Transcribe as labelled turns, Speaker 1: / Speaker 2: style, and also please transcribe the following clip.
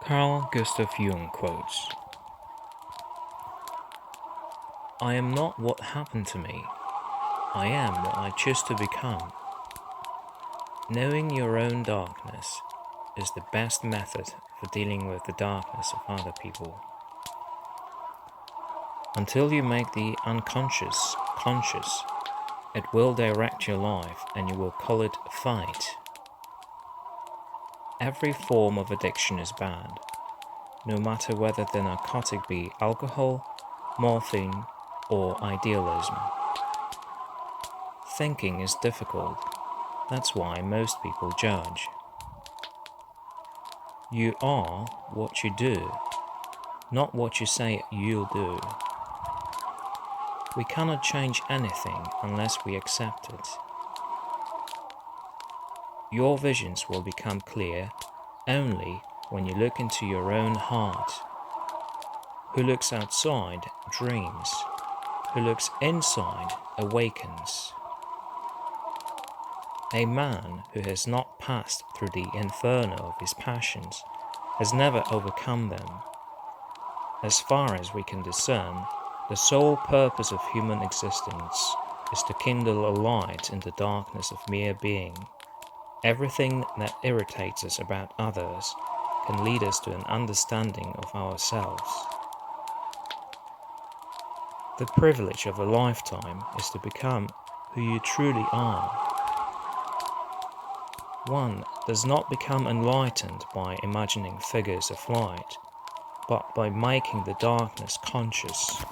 Speaker 1: Gustav Jung Quotes. I am not what happened to me. I am what I choose to become. Knowing your own darkness is the best method for dealing with the darkness of other people. Until you make the unconscious conscious, it will direct your life and you will call it fate. Every form of addiction is bad, no matter whether the narcotic be alcohol, morphine, or idealism. Thinking is difficult. That's why most people judge. You are what you do, not what you say you'll do. We cannot change anything unless we accept it. Your visions will become clear only when you look into your own heart. Who looks outside dreams. Who looks inside awakens. A man who has not passed through the inferno of his passions has never overcome them. As far as we can discern, the sole purpose of human existence is to kindle a light in the darkness of mere being. Everything that irritates us about others can lead us to an understanding of ourselves. The privilege of a lifetime is to become who you truly are. One does not become enlightened by imagining figures of light, but by making the darkness conscious.